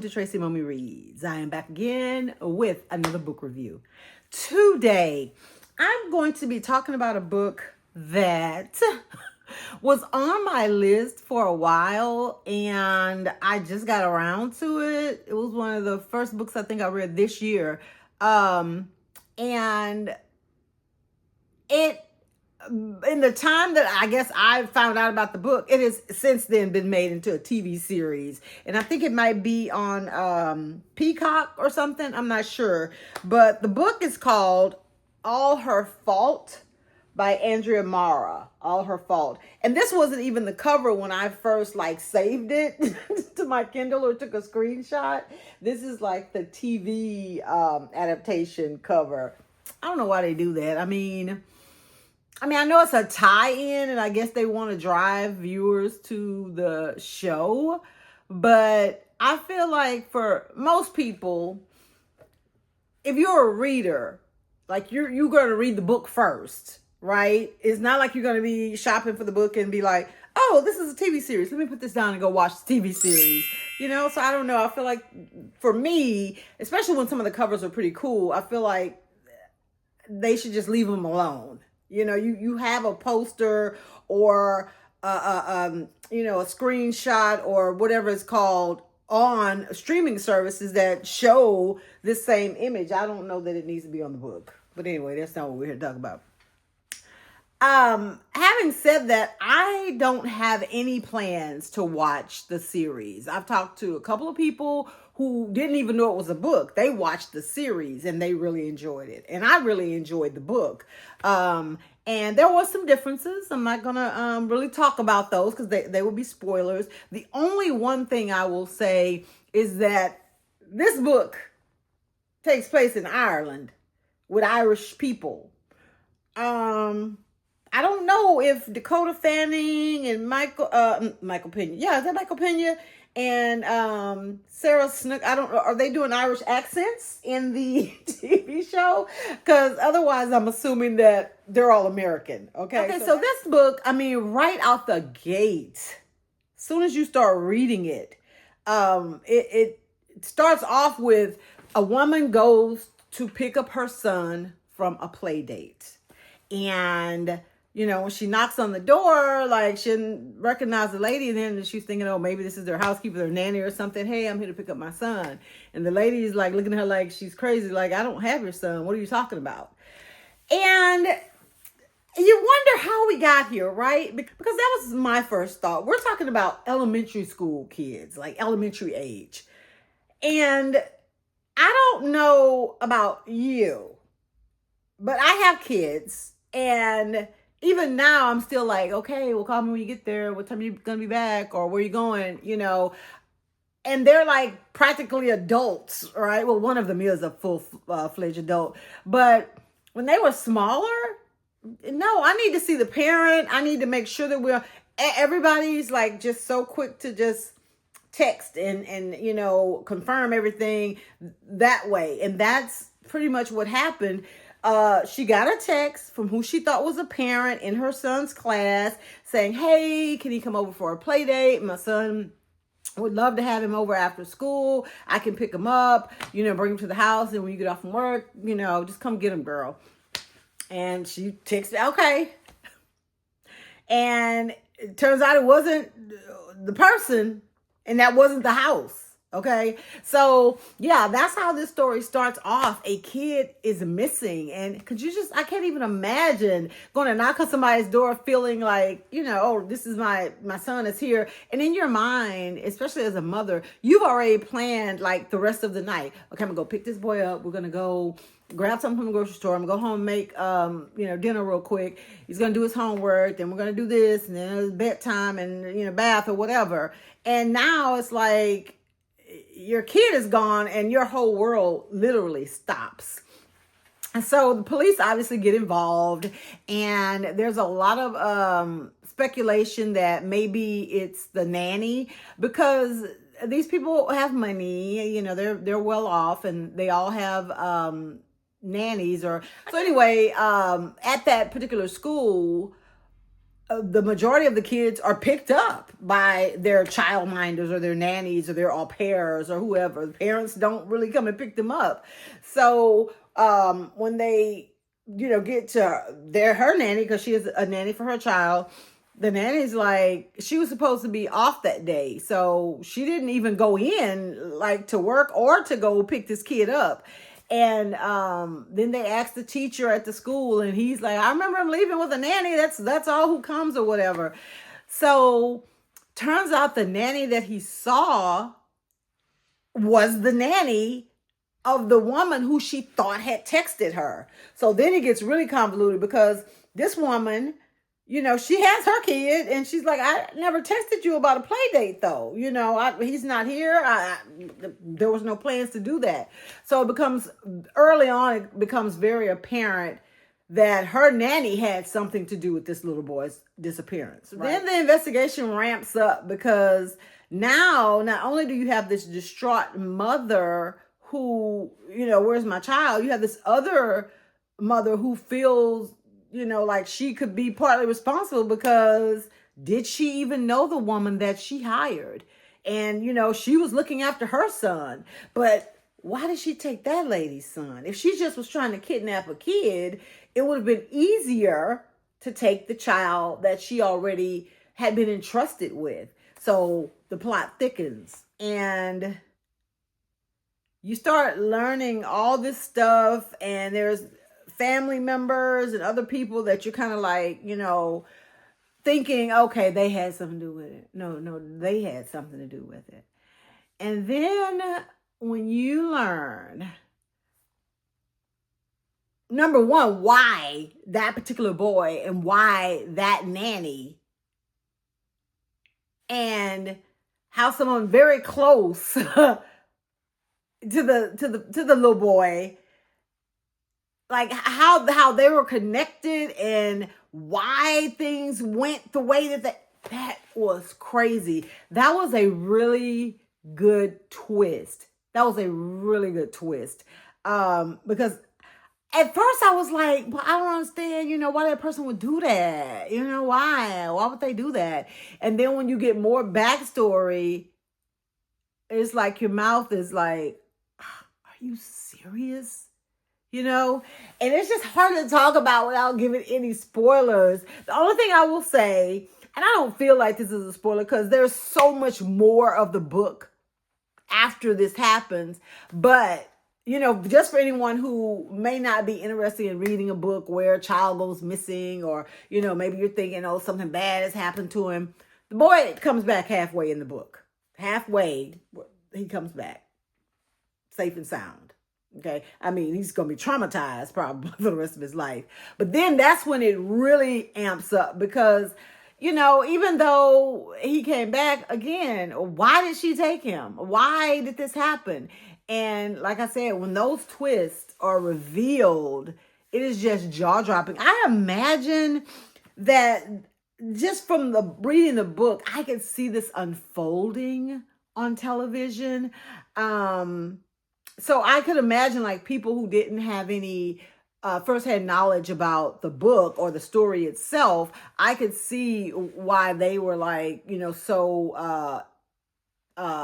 welcome to Tracy Mommy Reads. I am back again with another book review. Today, I'm going to be talking about a book that was on my list for a while and I just got around to it. It was one of the first books I think I read this year. And it in the time that I guess I found out about the book, it has since then been made into a TV series. And I think it might be on Peacock or something. I'm not sure. But the book is called All Her Fault by Andrea Mara. All Her Fault. And this wasn't even the cover when I first saved it to my Kindle or took a screenshot. This is like the TV adaptation cover. I don't know why they do that. I mean, I know it's a tie-in, and I guess they want to drive viewers to the show, but I feel like for most people, if you're a reader, you're going to read the book first, right? It's not like you're going to be shopping for the book and be like, oh, this is a TV series. Let me put this down and go watch the TV series. So I don't know. I feel like for me, especially when some of the covers are pretty cool, I feel like they should just leave them alone. You have a poster or a screenshot or whatever it's called on streaming services that show this same image. I don't know that it needs to be on the book. But anyway, that's not what we're here to talk about. Having said that, I don't have any plans to watch the series. I've talked to a couple of people who didn't even know it was a book. They watched the series and they really enjoyed it. And I really enjoyed the book. And there were some differences. I'm not going to really talk about those because they will be spoilers. The only one thing I will say is that this book takes place in Ireland with Irish people. I don't know if Dakota Fanning and Michael Pena. Yeah, is that Michael Pena? And Sarah Snook, I don't know, are they doing Irish accents in the TV show? Because otherwise I'm assuming that they're all American. Okay, so this book, right out the gate, as soon as you start reading it, it starts off with a woman goes to pick up her son from a play date. And when she knocks on the door, she didn't recognize the lady. And then she's thinking, oh, maybe this is their housekeeper, their nanny or something. Hey, I'm here to pick up my son. And the lady is looking at her like she's crazy. I don't have your son. What are you talking about? And you wonder how we got here, right? Because that was my first thought. We're talking about elementary school kids, elementary age. And I don't know about you, but I have kids. And even now, I'm still okay, well, call me when you get there. What time are you going to be back? Or where are you going? And they're practically adults, right? Well, one of them is a full-fledged adult. But when they were smaller, no, I need to see the parent. I need to make sure that everybody's just so quick to just text and confirm everything that way. And that's pretty much what happened. She got a text from who she thought was a parent in her son's class saying, hey, can he come over for a play date? My son would love to have him over after school. I can pick him up, bring him to the house. And when you get off from work, just come get him, girl. And she texted, okay. And it turns out it wasn't the person and that wasn't the house. Okay, so yeah, that's how this story starts off. A kid is missing, and I can't even imagine going to knock on somebody's door feeling oh, this is my son is here. And in your mind, especially as a mother, you've already planned the rest of the night. Okay, I'm gonna go pick this boy up. We're gonna go grab something from the grocery store. I'm gonna go home and make dinner real quick. He's gonna do his homework, then we're gonna do this, and then it's bedtime and bath or whatever. And now it's your kid is gone and your whole world literally stops. And so the police obviously get involved, and there's a lot of speculation that maybe it's the nanny, because these people have money, they're well off and they all have nannies. So anyway, at that particular school, the majority of the kids are picked up by their childminders or their nannies or their au pairs or whoever. The parents don't really come and pick them up. So when they, get to her nanny, because she is a nanny for her child, the nanny's like, she was supposed to be off that day. So she didn't even go in like to work or to go pick this kid up. And then they asked the teacher at the school, and he's like, I remember him leaving with a nanny. That's all who comes or whatever. So turns out the nanny that he saw was the nanny of the woman who she thought had texted her. So then it gets really convoluted, because this woman, she has her kid, and she's like, I never texted you about a play date, though. He's not here. There was no plans to do that. So early on, it becomes very apparent that her nanny had something to do with this little boy's disappearance. Right? Then the investigation ramps up, because now, not only do you have this distraught mother who, where's my child? You have this other mother who feels, like she could be partly responsible, because did she even know the woman that she hired? And, she was looking after her son. But why did she take that lady's son? If she just was trying to kidnap a kid, it would have been easier to take the child that she already had been entrusted with. So the plot thickens, and you start learning all this stuff, and there's family members and other people that you're kind of like, thinking, okay, they had something to do with it. No, they had something to do with it. And then when you learn, number one, why that particular boy and why that nanny, and how someone very close to the little boy, like how they were connected and why things went the way that was crazy. That was a really good twist. Because at first I was like, well, I don't understand, why that person would do that. Why would they do that? And then when you get more backstory, it's like your mouth is like, are you serious? And it's just hard to talk about without giving any spoilers. The only thing I will say, and I don't feel like this is a spoiler because there's so much more of the book after this happens, but just for anyone who may not be interested in reading a book where a child goes missing, or, maybe you're thinking, oh, something bad has happened to him. The boy comes back halfway in the book. Halfway, he comes back safe and sound. Okay. I mean, he's going to be traumatized probably for the rest of his life. But then that's when it really amps up, because, even though he came back again, why did she take him? Why did this happen? And like I said, when those twists are revealed, it is just jaw-dropping. I imagine that just from reading the book, I could see this unfolding on television. So I could imagine like people who didn't have any firsthand knowledge about the book or the story itself, I could see why they were like, so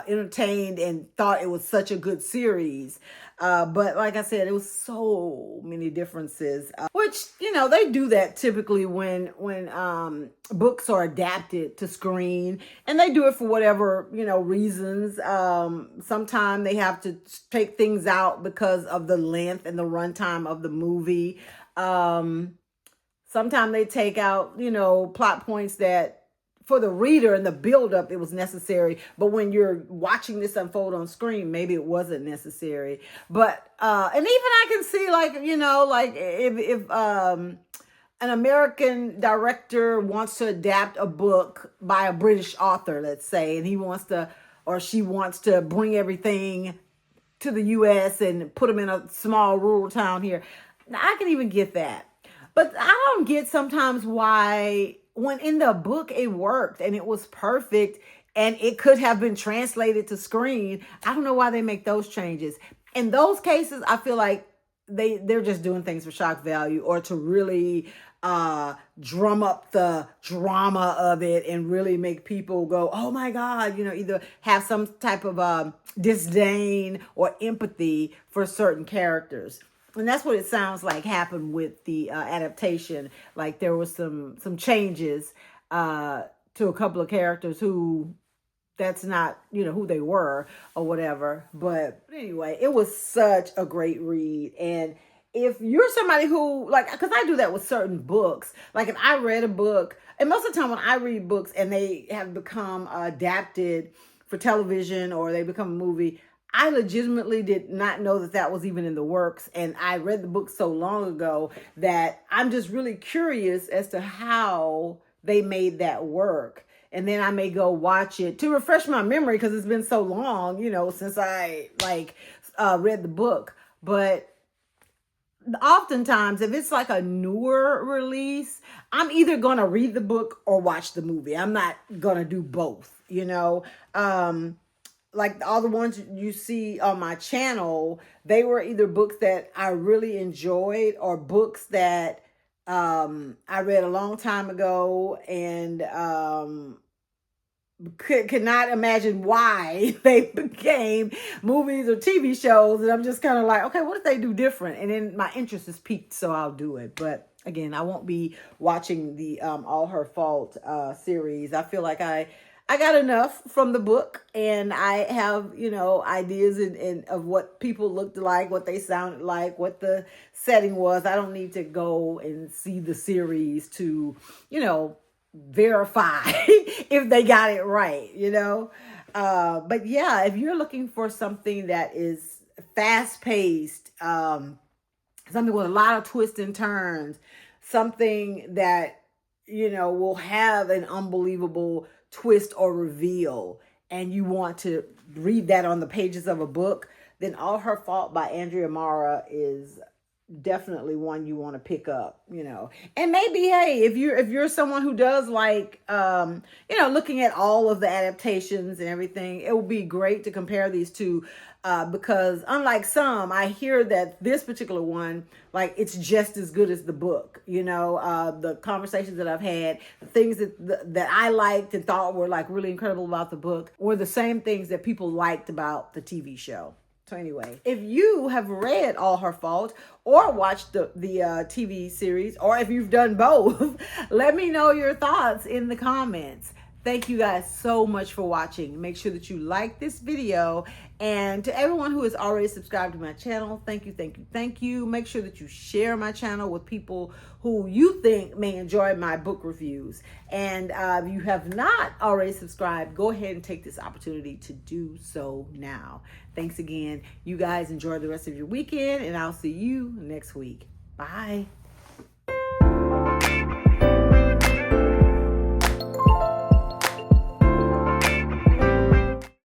entertained and thought it was such a good series. But like I said, it was so many differences, which, they do that typically when books are adapted to screen, and they do it for whatever, reasons. Sometimes they have to take things out because of the length and the runtime of the movie. Sometimes they take out, plot points that for the reader and the buildup, it was necessary. But when you're watching this unfold on screen, maybe it wasn't necessary. But, and even I can see like, like if an American director wants to adapt a book by a British author, let's say, and he wants to, or she wants to bring everything to the U.S. and put them in a small rural town here. Now, I can even get that. But I don't get sometimes why, when in the book it worked and it was perfect and it could have been translated to screen, I don't know why they make those changes. In those cases, I feel like they're just doing things for shock value or to really drum up the drama of it and really make people go, oh my God, either have some type of disdain or empathy for certain characters. And that's what it sounds like happened with the adaptation. Like there was some changes to a couple of characters who that's not, who they were or whatever. But anyway, it was such a great read. And if you're somebody who, like, because I do that with certain books, like if I read a book, and most of the time when I read books and they have become adapted for television or they become a movie, I legitimately did not know that that was even in the works. And I read the book so long ago that I'm just really curious as to how they made that work. And then I may go watch it to refresh my memory because it's been so long, since I read the book. But oftentimes, if it's like a newer release, I'm either going to read the book or watch the movie. I'm not going to do both, like all the ones you see on my channel, they were either books that I really enjoyed or books that I read a long time ago and could not imagine why they became movies or TV shows. And I'm just kind of like, okay, what if they do different? And then my interest is piqued, so I'll do it. But again, I won't be watching the All Her Fault series. I feel like I got enough from the book, and I have, ideas of what people looked like, what they sounded like, what the setting was. I don't need to go and see the series to, verify if they got it right, But yeah, if you're looking for something that is fast paced, something with a lot of twists and turns, something that, will have an unbelievable twist or reveal, and you want to read that on the pages of a book, then All Her Fault by Andrea Mara is definitely one you want to pick up, And maybe, hey, if you're someone who does like looking at all of the adaptations and everything, it would be great to compare these two, because unlike some, I hear that this particular one, like, it's just as good as the book. The conversations that I've had, the things that I liked and thought were like really incredible about the book were the same things that people liked about the TV show. So anyway, if you have read All Her Fault or watched the TV series, or if you've done both, let me know your thoughts in the comments. Thank you guys so much for watching. Make sure that you like this video. And to everyone who has already subscribed to my channel, thank you, thank you, thank you. Make sure that you share my channel with people who you think may enjoy my book reviews. And if you have not already subscribed, go ahead and take this opportunity to do so now. Thanks again. You guys enjoy the rest of your weekend, and I'll see you next week. Bye.